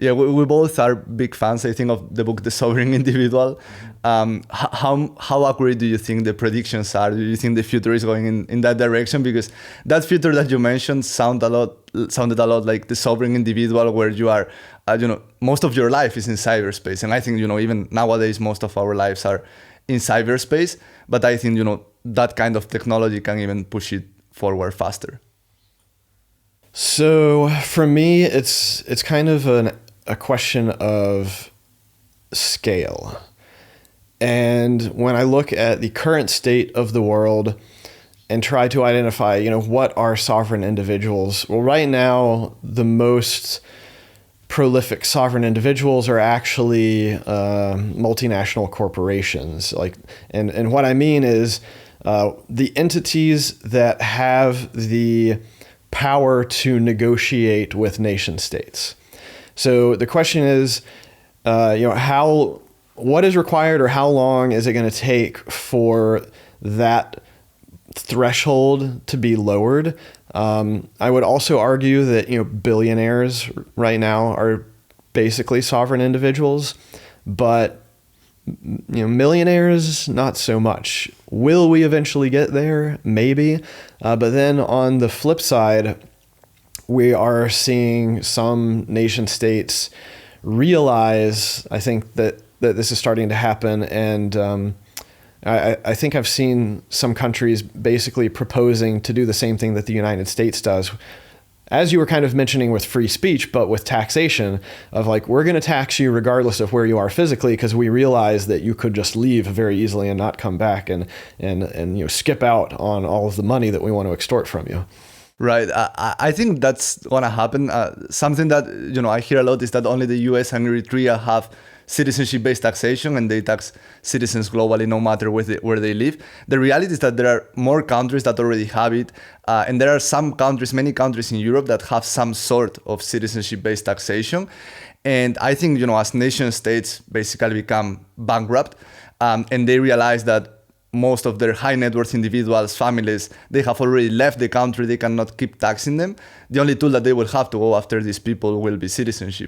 Yeah, we both are big fans, I think, of the book The Sovereign Individual. How accurate do you think the predictions are? Do you think the future is going in that direction? Because that future that you mentioned sounded a lot like The Sovereign Individual, where you are, most of your life is in cyberspace. And I think, even nowadays, most of our lives are in cyberspace. But I think, that kind of technology can even push it forward faster. So for me, it's kind of a question of scale. And when I look at the current state of the world and try to identify, what are sovereign individuals? Well, right now, the most prolific sovereign individuals are actually multinational corporations. And what I mean is the entities that have the power to negotiate with nation states. So the question is, what is required, or how long is it going to take for that threshold to be lowered? I would also argue that billionaires right now are basically sovereign individuals, but millionaires, not so much. Will we eventually get there? Maybe. But then on the flip side, we are seeing some nation states realize, I think, that this is starting to happen. And I think I've seen some countries basically proposing to do the same thing that the United States does, as you were kind of mentioning with free speech, but with taxation, of we're going to tax you regardless of where you are physically, because we realize that you could just leave very easily and not come back and skip out on all of the money that we want to extort from you. Right. I think that's going to happen. Something that, I hear a lot is that only the US and Eritrea have citizenship-based taxation, and they tax citizens globally no matter where they live. The reality is that there are more countries that already have it, and there are many countries in Europe that have some sort of citizenship-based taxation. And I think, as nation states basically become bankrupt, and they realize that most of their high net worth individuals, families, they have already left the country, they cannot keep taxing them. The only tool that they will have to go after these people will be citizenship.